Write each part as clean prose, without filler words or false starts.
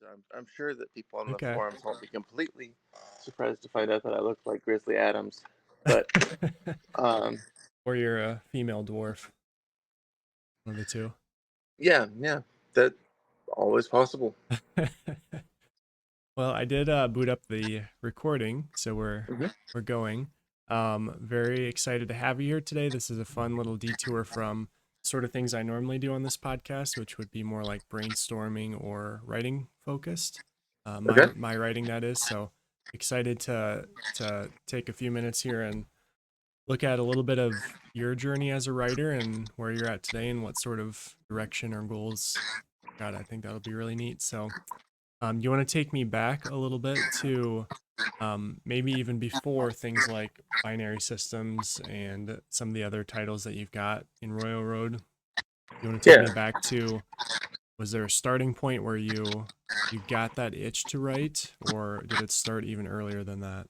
So I'm sure that people on the Okay. forums won't be completely surprised to find out that I look like Grizzly Adams. But um, Or you're a female dwarf, one of the two. yeah, yeah, that always possible. Well, I did boot up the recording, so Hmm. we're going. Very excited to have you here today. This is a fun little detour from sort of things I normally do on this podcast, which would be more like brainstorming or writing focused. Okay. My writing, that is. So excited to take a few minutes here and look at a little bit of your journey as a writer and where you're at today and what sort of direction or goals you got. I think that'll be really neat. So, you want to take me back a little bit to maybe even before things like binary systems and some of the other titles that you've got in Royal Road? You want to take Yeah. me back to, was there a starting point where you got that itch to write, or did it start even earlier than that?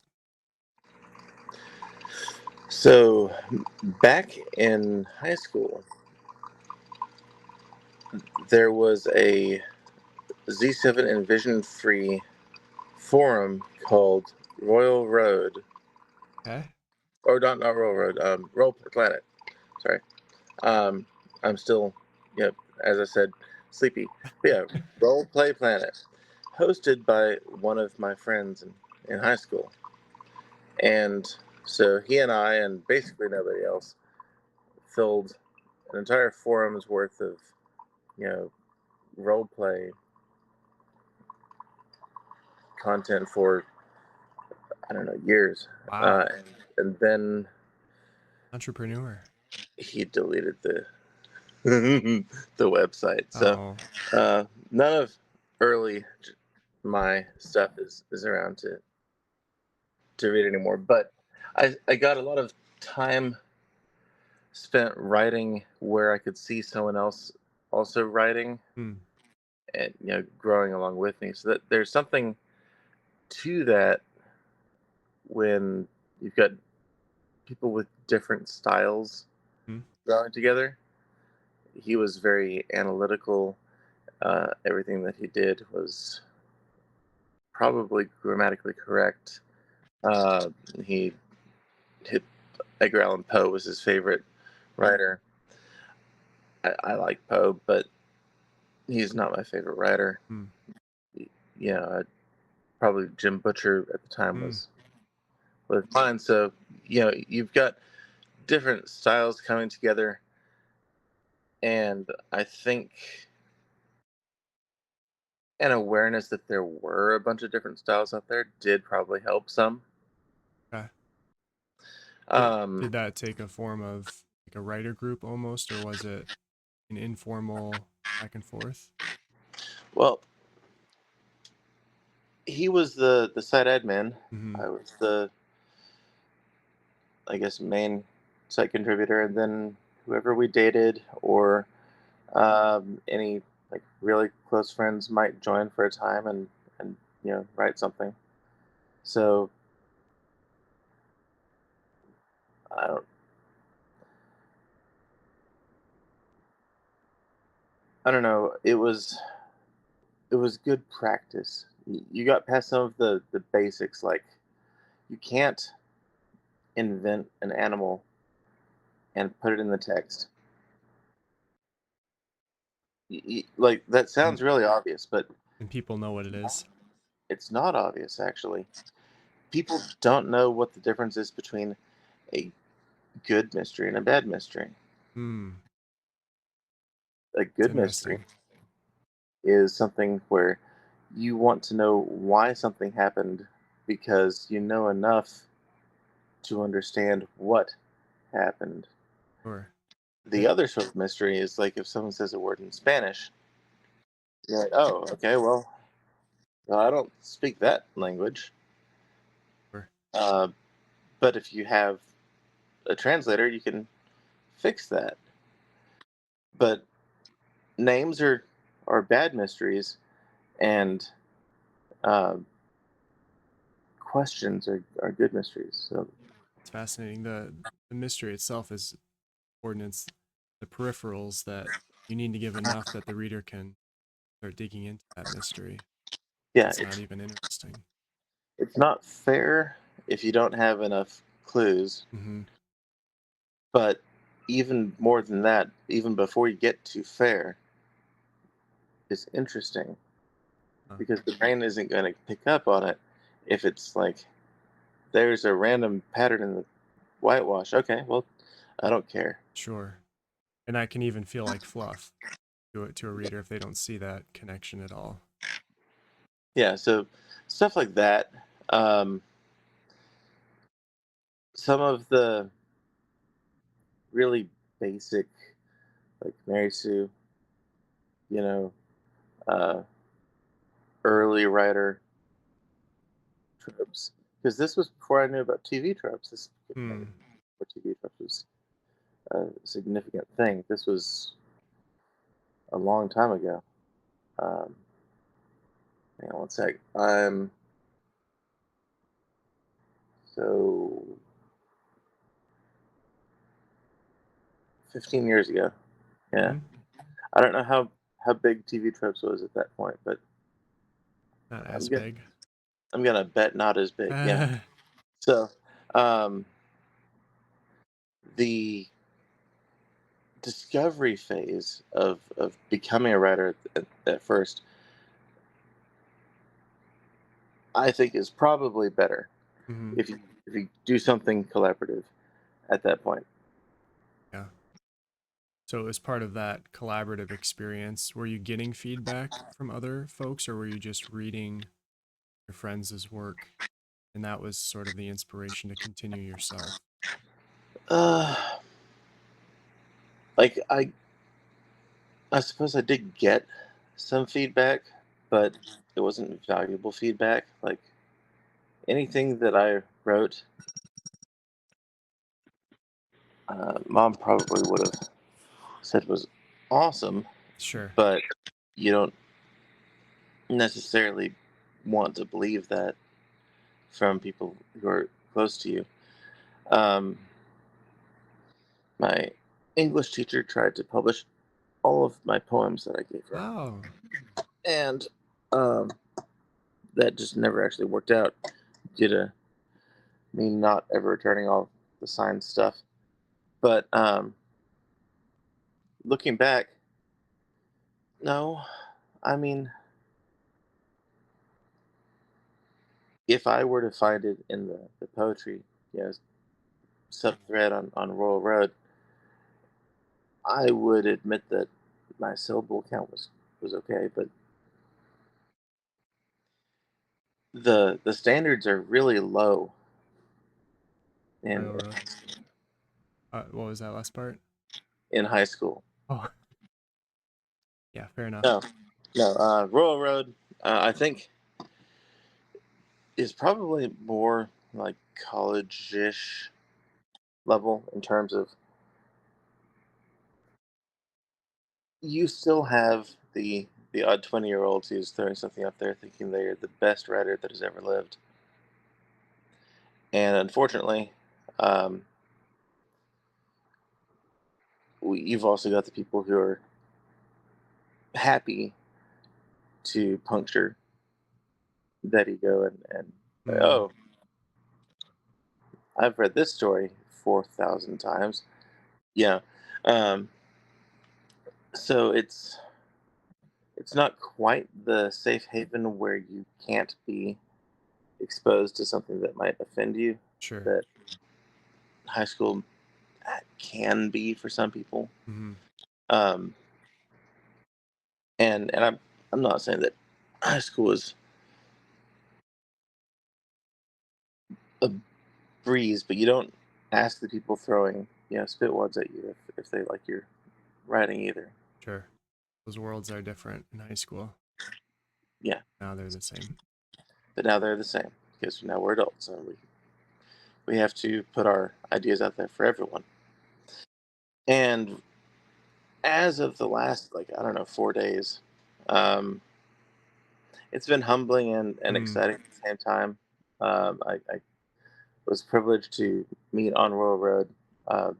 So back in high school, there was a Z7 Envision Free forum called Royal Road, Okay. or not Royal Road, Royal Planet. Sorry. Um, I'm still, yep, as I said, sleepy. But yeah, Role Play Planet, hosted by one of my friends in high school. And so he and I, and basically nobody else, filled an entire forum's worth of, you know, role play content for, I don't know, years. Wow. And then Entrepreneur. he deleted the the website. So Oh, none of early my stuff is around to read anymore. But I got a lot of time spent writing where I could see someone else also writing hmm. and growing along with me. So that there's something to that when you've got people with different styles Hmm. growing together. He was very analytical. Everything that he did was probably grammatically correct. Uh, he hit Edgar Allan Poe was his favorite writer. I like Poe, but he's not my favorite writer. Hmm. Yeah, probably Jim Butcher at the time Hmm. was fine. So you've got different styles coming together, and I think an awareness that there were a bunch of different styles out there did probably help some. Okay. Did Um, that take a form of like a writer group almost, or was it an informal back and forth? well, he was the site admin. Mm-hmm. I was the, I guess, main site contributor, and then whoever we dated or any like really close friends might join for a time and write something. So I don't I don't know. It was good practice. You got past some of the basics, like you can't invent an animal and put it in the text. Like that And sounds really obvious, but and people know what it is. it's not obvious actually. People don't know what the difference is between a good mystery and a bad mystery. Hmm. A It's good mystery interesting. is something where you want to know why something happened because you know enough to understand what happened. Sure. The other sort of mystery is like if someone says a word in Spanish, you're like, oh, okay, well, I don't speak that language. Sure. Uh, but if you have a translator, you can fix that. But names are bad mysteries, and uh, questions are good mysteries. So It's fascinating. The mystery itself is important. It's the peripherals that you need to give enough that the reader can start digging into that mystery. Yeah, It's not even interesting. it's not fair if you don't have enough clues, Mm-hmm. but even more than that, even before you get to fair, it's interesting Uh, because the brain isn't going to pick up on it if it's like there's a random pattern in the whitewash. Okay, well, I don't care. sure. And that can even feel like fluff to a reader if they don't see that connection at all. Yeah, so stuff like that. Um, some of the really basic, like Mary Sue, you know, uh, early writer tropes. Because this was before I knew about TV tropes. This Hmm. before TV tropes was a significant thing. This was a long time ago. Um, hang on one sec. So 15 years ago. Yeah, Mm-hmm. I don't know how big TV tropes was at that point, but Not I'm as gonna big. I'm gonna bet not as big. Yeah. So um, the discovery phase of becoming a writer at first, I think, is probably better Mm-hmm. if you do something collaborative at that point. Yeah. So, as part of that collaborative experience, were you getting feedback from other folks, or were you just reading your friends' work, and that was sort of the inspiration to continue yourself? Uh, like I suppose I did get some feedback, but it wasn't valuable feedback. Like anything that I wrote, mom probably would have said was awesome, Sure. but you don't necessarily want to believe that from people who are close to you. Um, my English teacher tried to publish all of my poems that I gave her, Oh, and um, that just never actually worked out due to me not ever returning all the signed stuff. But looking back, no, I mean, if I were to find it in the poetry, you know, sub thread on Royal Road, I would admit that my syllable count was okay, but the standards are really low in railroad. What was that last part? in high school. Oh, yeah, fair enough. No, no, Royal Road, I think is probably more like college-ish level in terms of you still have the odd 20-year-olds who's throwing something up there thinking they're the best writer that has ever lived, and unfortunately, um, you've also got the people who are happy to puncture that ego and Mm, oh, I've read this story 4,000 times. Yeah. Um, so it's not quite the safe haven where you can't be exposed to something that might offend you sure. that high school can be for some people. Hmm. Um, and I'm not saying that high school is a breeze, but you don't ask the people throwing spit wads at you if they like your writing either. Sure. Those worlds are different in high school. Yeah, Now they're the same. but now they're the same because now we're adults and we have to put our ideas out there for everyone. And as of the last, like, I don't know, 4 days, um, it's been humbling and Mm, exciting at the same time. I was privileged to meet on Royal Road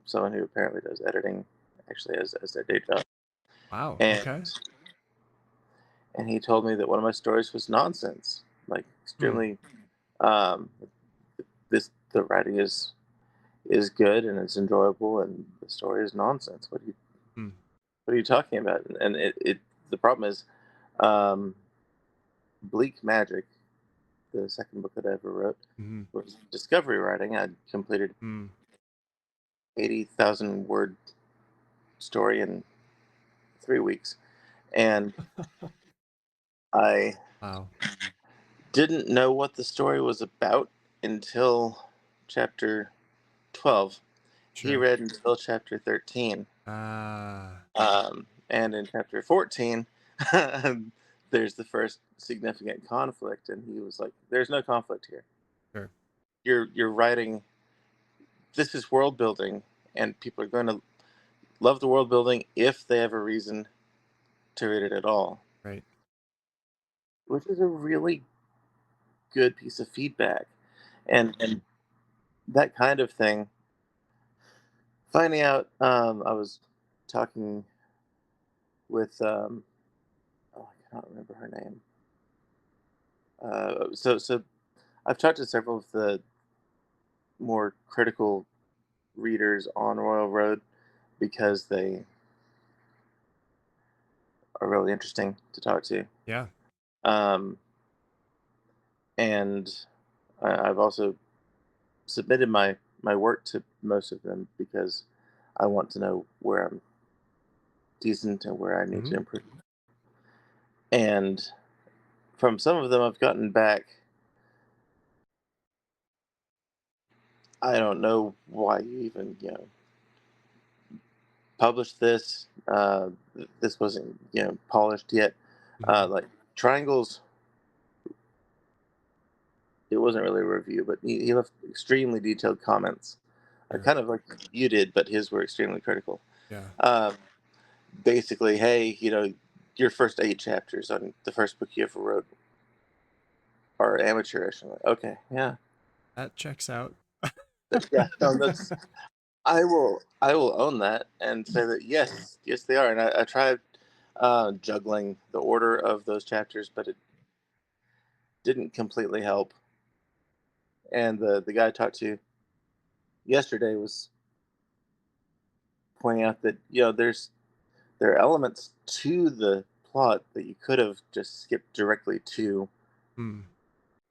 someone who apparently does editing actually as their day job. wow. And Okay. and he told me that one of my stories was nonsense, like Hmm. extremely. Um, the writing is good and it's enjoyable, and the story is nonsense. Hmm. What are you talking about? And it the problem is, um, Bleak Magic, the second book that I ever wrote, Hmm. was discovery writing. I completed Hmm. 80,000 word story in 3 weeks, and I Wow. didn't know what the story was about until chapter 12. He Sure. read until chapter 13. Ah. And in chapter 14, there's the first significant conflict, and he was like, "There's no conflict here. Sure. You're writing. This is world building, and people are going to love the world building if they have a reason to read it at all." Right. Which is a really good piece of feedback, and that kind of thing. Finding out, I was talking with, oh, I cannot remember her name. So I've talked to several of the more critical readers on Royal Road because they are really interesting to talk to. Yeah. Um, and I've also submitted my work to most of them because I want to know where I'm decent and where I need Hmm. to improve. And from some of them, I've gotten back, "I don't know why you even published this. This wasn't polished yet. Hmm. Like triangles, it wasn't really a review, but he left extremely detailed comments, Sure. kind of like you did, but his were extremely critical. Yeah. Um, Basically, hey, your first 8 chapters on the first book you ever wrote are amateurish. I'm like, okay, yeah, That checks out. yeah, no, that's I will own that and say that yes, yes, they are. And I tried juggling the order of those chapters, but it didn't completely help. And the guy I talked to yesterday was pointing out that there are elements to the plot that you could have just skipped directly to Hmm.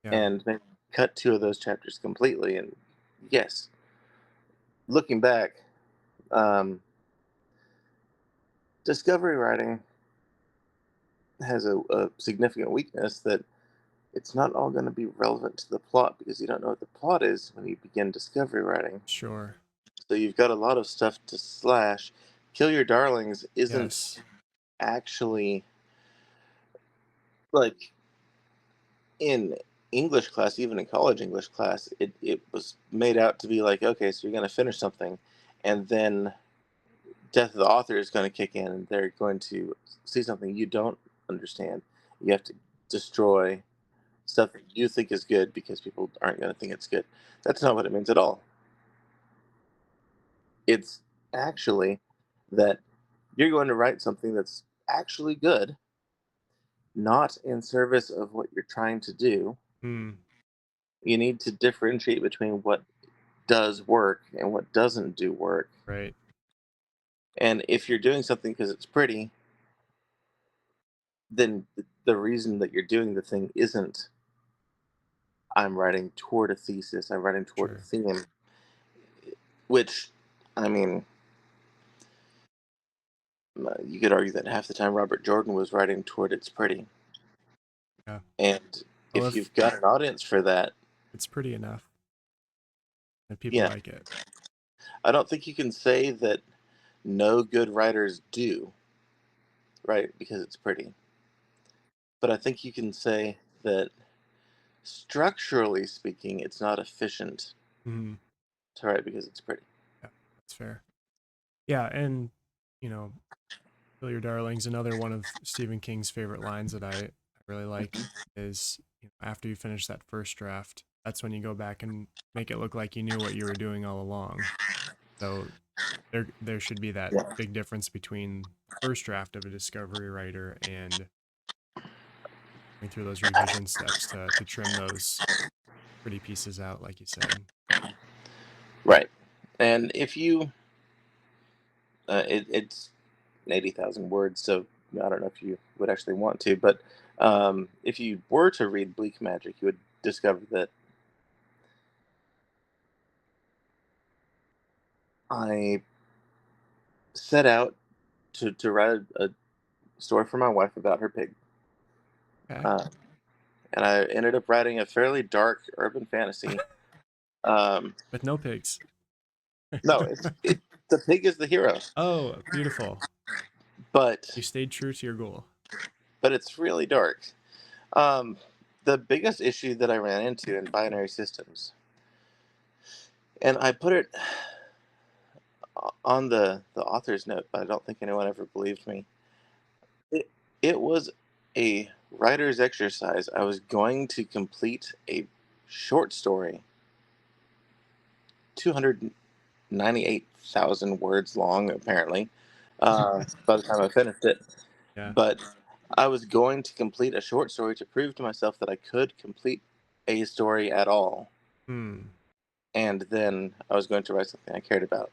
Yeah. and maybe cut 2 of those chapters completely. And yes, looking back, um, discovery writing has a significant weakness that it's not all going to be relevant to the plot because you don't know what the plot is when you begin discovery writing. Sure. So you've got a lot of stuff to slash. Kill Your Darlings isn't Yes. actually like in English class, even in college English class, it was made out to be like, okay, so you're going to finish something, and then death of the author is going to kick in, and they're going to see something you don't understand. You have to destroy stuff that you think is good because people aren't going to think it's good. That's not what it means at all. It's actually that you're going to write something that's actually good, not in service of what you're trying to do. Hmm. You need to differentiate between what does work and what doesn't do work. Right. And if you're doing something because it's pretty, then the reason that you're doing the thing isn't I'm writing toward a thesis, I'm writing toward a Sure. theme, which, I mean, you could argue that half the time Robert Jordan was writing toward it's pretty. Yeah. And Well, if if you've got an audience for that, it's pretty enough and people yeah, like it. I don't think you can say that no good writers do, right? Because it's pretty. But I think you can say that structurally speaking, it's not efficient Hmm. to write because it's pretty. Yeah. That's fair. Yeah. And, you know, Kill Your Darlings, another one of Stephen King's favorite lines that I really like is, after you finish that first draft, that's when you go back and make it look like you knew what you were doing all along. So there should be that Yeah. big difference between the first draft of a discovery writer and going through those revision steps to trim those pretty pieces out, like you said. Right. And if you, it's 80,000 words, so I don't know if you would actually want to, but if you were to read Bleak Magic, you would discover that I set out to write a story for my wife about her pig. Okay. Uh, and I ended up writing a fairly dark urban fantasy. Um, With no pigs. no, the pig is the hero, Oh, beautiful. but You stayed true to your goal. it's really dark. Um, the biggest issue that I ran into in binary systems, and I put it on the author's note, but I don't think anyone ever believed me. It it was a writer's exercise. I was going to complete a short story, 298,000 words long, apparently, by the time I finished it. Yeah. But I was going to complete a short story to prove to myself that I could complete a story at all. Hmm. And then I was going to write something I cared about.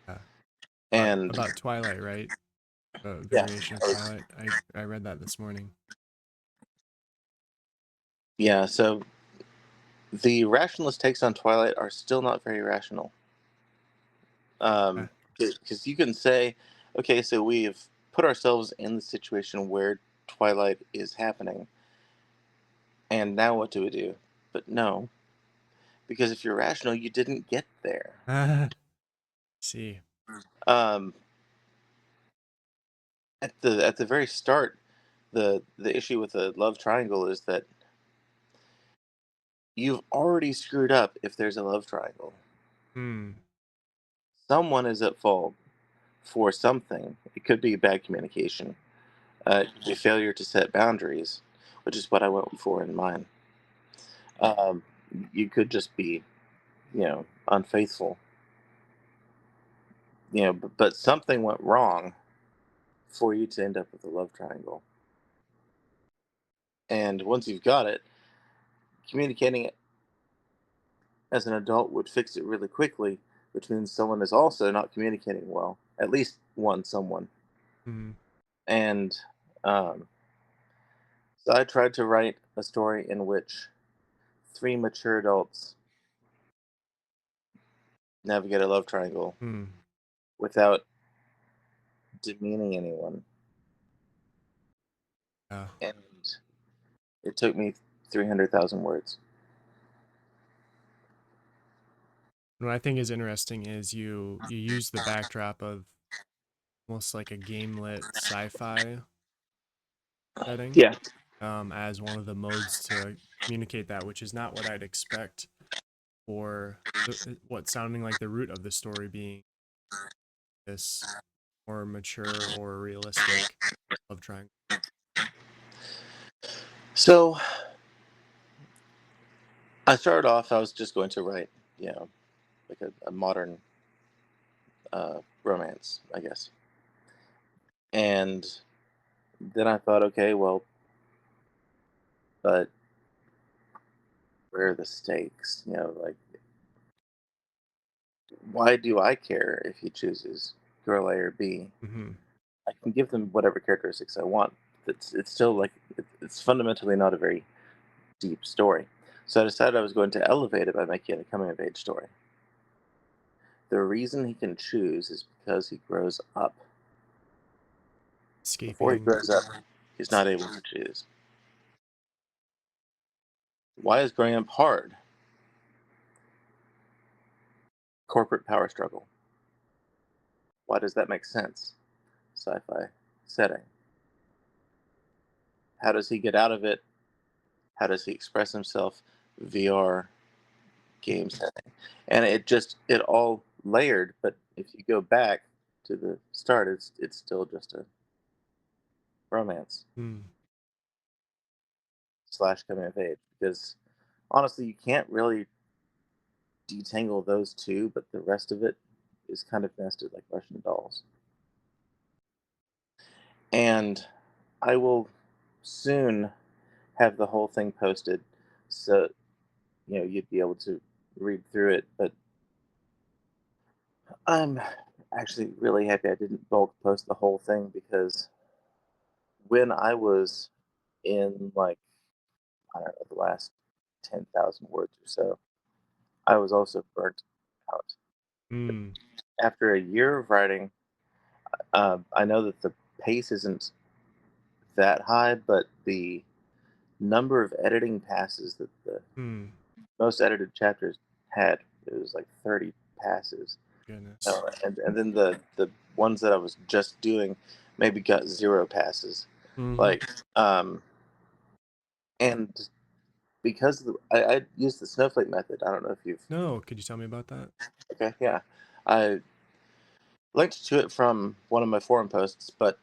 Yeah. And About Twilight, right? A yeah, variation of Twilight. I read that this morning. yeah. So the rationalist takes on Twilight are still not very rational. Yeah. Because you can say, okay, so we've put ourselves in the situation where Twilight is happening, and now what do we do? But no, because if you're rational, you didn't get there. See. Um, at the very start, the issue with the love triangle is that you've already screwed up if there's a love triangle. Hmm. Someone is at fault for something. It could be bad communication, it could be failure to set boundaries, which is what I went for in mine. Um, you could just be, unfaithful, but something went wrong for you to end up with a love triangle. And once you've got it, communicating it as an adult would fix it really quickly, which means someone is also not communicating well, at least one someone. Hmm. And um, so I tried to write a story in which three mature adults navigate a love triangle Hmm. without demeaning anyone. Yeah. And it took me 300,000 words. What I think is interesting is you use the backdrop of almost like a game lit sci-fi setting Yeah. as one of the modes to communicate that, which is not what I'd expect for what sounding like the root of the story being this more mature or realistic love triangle. So I started off, I was just going to write, like a modern romance, I guess. And then I thought, okay, well, but where are the stakes? Like, why do I care if he chooses girl A or B? Hmm. I can give them whatever characteristics I want. It's still like it's fundamentally not a very deep story. So I decided I was going to elevate it by making it a coming of age story. The reason he can choose is because he grows up. Before he Escaping. grows up, he's not able to choose. Why is growing up hard? Corporate power struggle. Why does that make sense? Sci-fi setting. How does he get out of it? How does he express himself? VR game setting. And it all layered, but if you go back to the start, it's still just a romance Hmm. slash coming of age. Because honestly, you can't really detangle those two, but the rest of it is kind of nested like Russian dolls. And I will soon have the whole thing posted, so you'd be able to read through it. But I'm actually really happy I didn't bulk post the whole thing, because when I was in, like, I don't know, the last 10,000 words or so, I was also burnt out. Mm. After a year of writing, I know that the pace isn't that high, but the number of editing passes that the Mm. most edited chapters had, it was like 30 passes. Goodness. And then the ones that I was just doing maybe got 0 passes. Hmm. Like, and because I used the snowflake method. I don't know if you've. No, could you tell me about that? Okay, yeah. I linked to it from one of my forum posts, but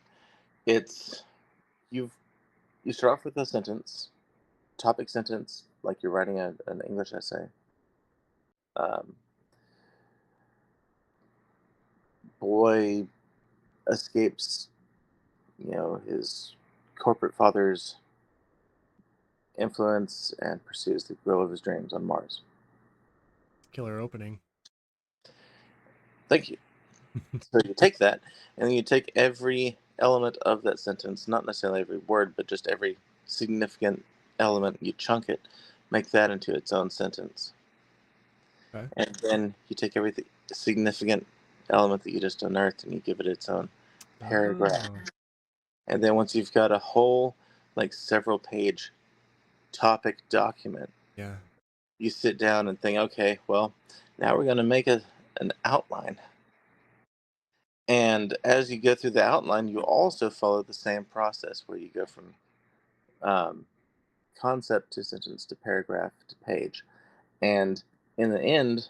it's you've you start off with a sentence, topic sentence, like you're writing an English essay. Um, Boy escapes, his corporate father's influence and pursues the girl of his dreams on Mars. Killer opening. Thank you. So you take that, and then you take every element of that sentence, not necessarily every word, but just every significant element. You chunk it, make that into its own sentence, Okay. and then you take every significant element that you just unearthed, and you give it its own paragraph. Oh, And then once you've got a whole, like, several page topic document, yeah. you sit down and think, okay, well, now we're going to make an outline. And as you go through the outline, you also follow the same process where you go from um, concept to sentence to paragraph to page. And in the end,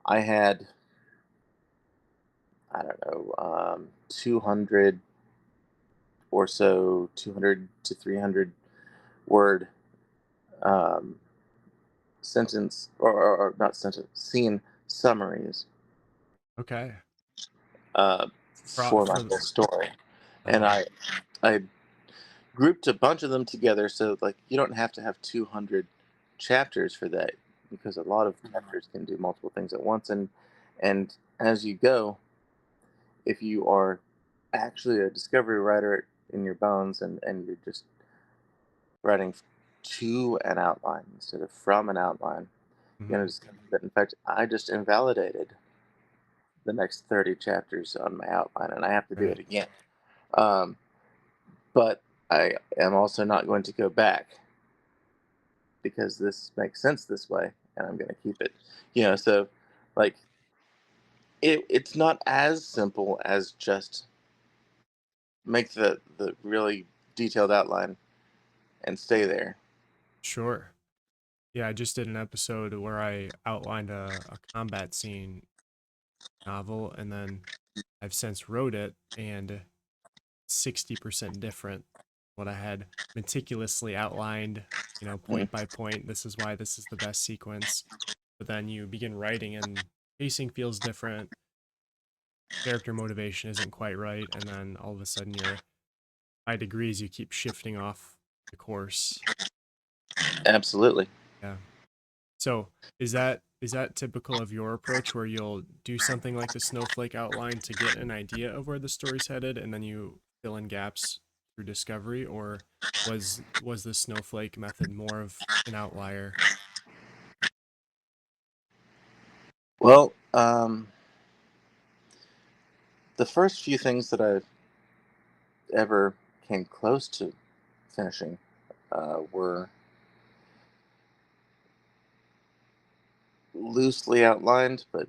I had, I don't know, 200 or so, 200 to 300 word um, sentence, or not sentence, scene summaries Okay. uh, for my For the, whole story. And oh, I grouped a bunch of them together, so, like, you don't have to have 200 chapters for that, because a lot of chapters can do multiple things at once. And as you go, if you are actually a discovery writer in your bones, and you're just writing to an outline instead of from an outline, you're going mhm. to discover that, in fact, I just invalidated the next 30 chapters on my outline, and I have to do it Right. again. Um, but I am also not going to go back, because this makes sense this way, and I'm going to keep it. So, like, it's not as simple as just make the really detailed outline and stay there. Sure. Yeah, I just did an episode where I outlined a combat scene novel, and then I've since wrote it, and 60% different. What I had meticulously outlined, Mm, point by point. This is why this is the best sequence. But then you begin writing, and pacing feels different. Character motivation isn't quite right, and then all of a sudden you're by degrees you keep shifting off the course. absolutely. Yeah. So is that typical of your approach, where you'll do something like the snowflake outline to get an idea of where the story's headed, and then you fill in gaps through discovery, or was the snowflake method more of an outlier? Well, the first few things that I ever came close to finishing were loosely outlined, but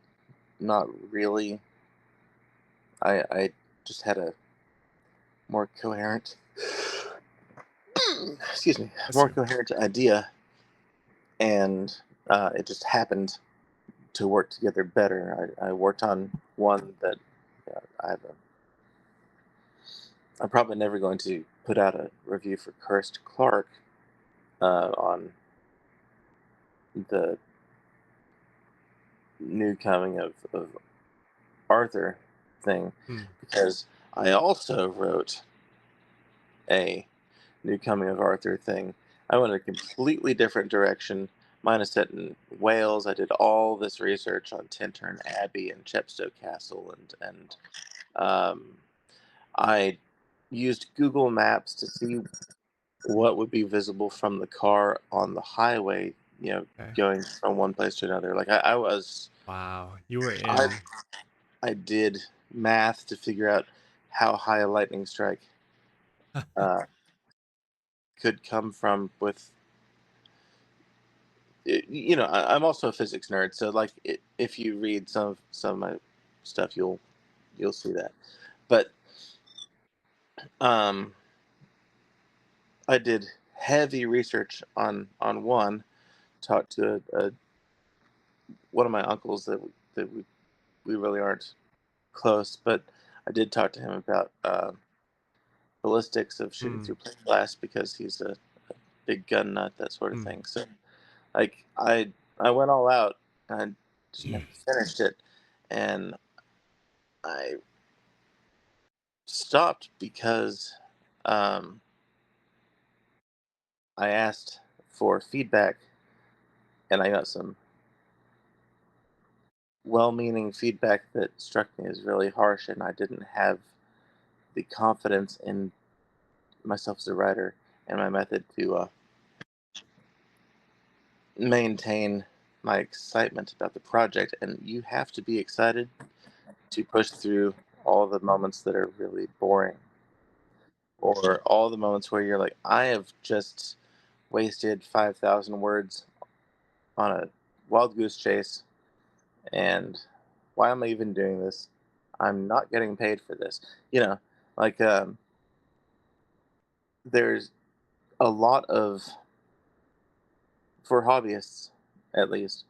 not really. I just had a more coherent, excuse me, Bless more you. coherent idea, and it just happened to work together better. I worked on one that, I have a. I'm probably never going to put out a review for Cursed Clark on the new coming of Arthur thing, Hmm. because I also wrote a new coming of Arthur thing. I went a completely different direction. Mine is set in Wales. I did all this research on Tintern Abbey and Chepstow Castle, and um, I used Google Maps to see what would be visible from the car on the highway. Okay. Going from one place to another. Like I was, Wow. You were I in. I did math to figure out how high a lightning strike uh, could come from with I'm also a physics nerd, so like if you read some of my stuff, you'll see that. But um, I did heavy research on one. Talked to one of my uncles that we really aren't close, but I did talk to him about ballistics of shooting Hmm. through plate glass because he's a big gun nut, that sort of Hmm. thing. So like I went all out and just never finished it, and I stopped because um, I asked for feedback and I got some well-meaning feedback that struck me as really harsh, and I didn't have the confidence in myself as a writer and my method to maintain my excitement about the project. And you have to be excited to push through all the moments that are really boring, or all the moments where you're like, I have just wasted 5,000 words on a wild goose chase, and why am I even doing this? I'm not getting paid for this. You know, like there's a lot of, for hobbyists at least,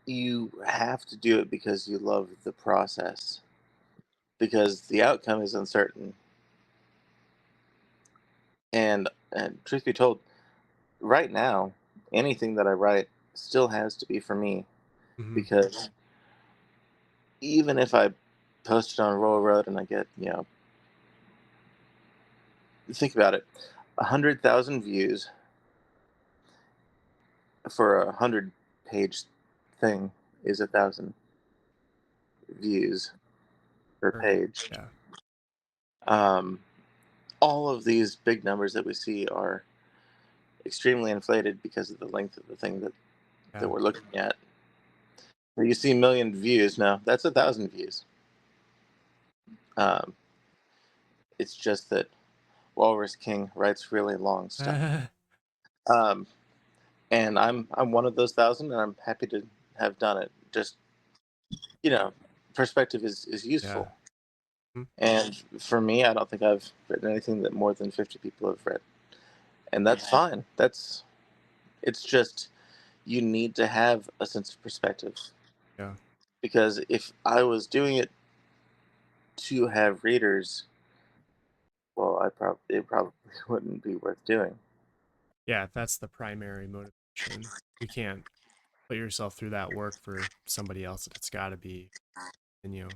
you have to do it because you love the process, because the outcome is uncertain. And truth be told, right now, anything that I write still has to be for me, Hmm. because even if I post it on Roll Road and I get, think about it, 100,000 views for 100-page thing is 1,000 views per Or, page. yeah. Um, all of these big numbers that we see are extremely inflated because of the length of the thing that Yeah. we're looking at. You see a million views now, that's 1,000 views. Um, it's just that Walrus King writes really long stuff. Um, and I'm one of those thousand, and I'm happy to have done it. Just you know, perspective is Yeah. useful. Mm. And for me, I don't think I've written anything that more than 50 people have read, and that's fine. It's just you need to have a sense of perspective, Yeah. because if I was doing it to have readers, well, it probably wouldn't be worth doing. Yeah. If that's the primary motivation, you can't put yourself through that work for somebody else. It's got to be in you.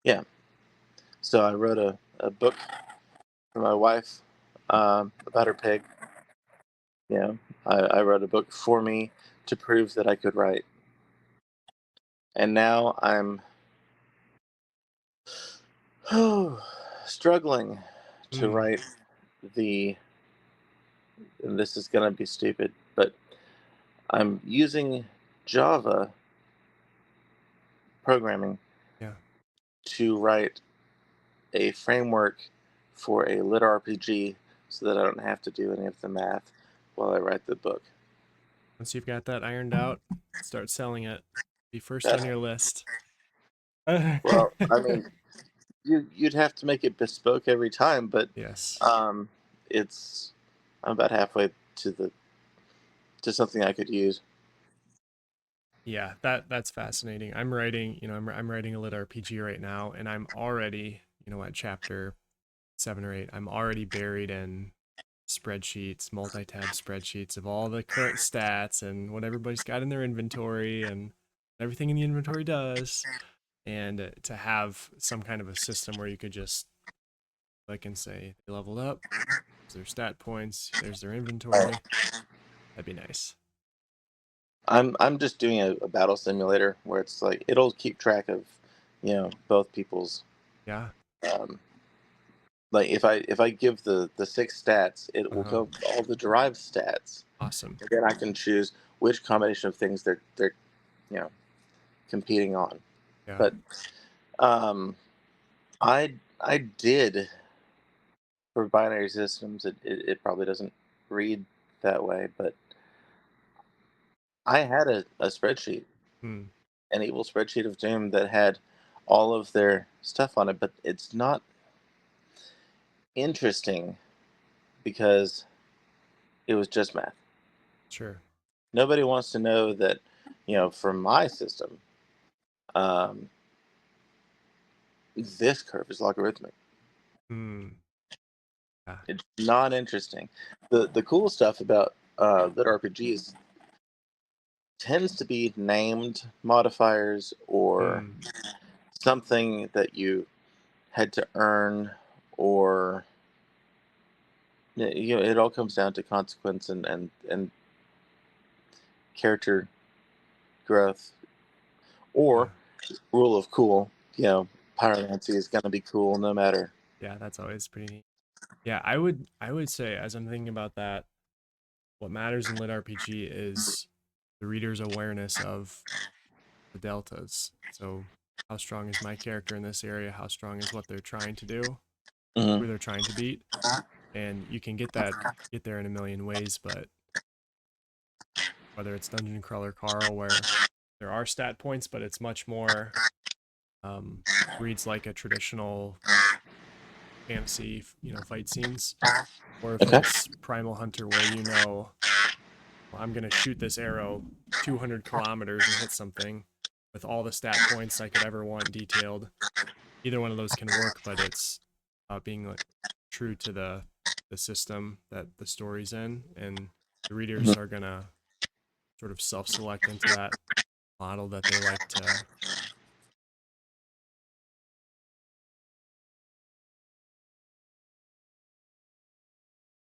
Yeah. So I wrote a book for my wife about her pig. I wrote a book for me to prove that I could write, and now I'm struggling to Mm. write the. And this is gonna be stupid, but I'm using Java programming Yeah. to write a framework for a lit RPG so that I don't have to do any of the math while I write the book. Once you've got that ironed out, start selling it. Be first on That's your list. well, I mean, you'd have to make it bespoke every time, but Yes. um, it's I'm about halfway to something I could use. Yeah, that's fascinating. I'm writing, I'm writing a lit RPG right now, and I'm already, at chapter 7 or 8. I'm already buried in spreadsheets, multi-tab spreadsheets of all the current stats and what everybody's got in their inventory and everything in the inventory does. And to have some kind of a system where you could just I can say they leveled up, there's their stat points, there's their Right. inventory. That'd be nice. I'm just doing a battle simulator where it's like it'll keep track of, both people's, Yeah. um, like if I give the six stats, it will Uh-huh. go all the derived stats. Awesome. And then I can choose which combination of things they're you know competing on. Yeah. But um, I did for binary systems. It probably doesn't read that way, but I had a spreadsheet, Hmm. an evil spreadsheet of doom that had all of their stuff on it, but it's not interesting because it was just math. Sure. Nobody wants to know that, for my system, um, this curve is logarithmic. Hmm. Yeah. It's not interesting. The cool stuff about lit RPGs tends to be named modifiers or Hmm. something that you had to earn, or it all comes down to consequence and character growth, or Yeah. rule of cool. Pyromancy is going to be cool no matter. Yeah, that's always pretty neat. Yeah, I would say as I'm thinking about that, what matters in lit RPG is the reader's awareness of the deltas. So how strong is my character in this area? How strong is what they're trying to do? Hmm. Who they're trying to beat? And you can get there in a million ways, but whether it's Dungeon Crawler Carl, where there are stat points, but it's much more um, reads like a traditional fantasy, fight scenes, or if Okay. it's Primal Hunter, where well, I'm gonna shoot this arrow 200 kilometers and hit something with all the stat points I could ever want detailed. Either one of those can work, but it's being like true to the system that the story's in, and the readers Mhm. are gonna sort of self-select into that model that they like to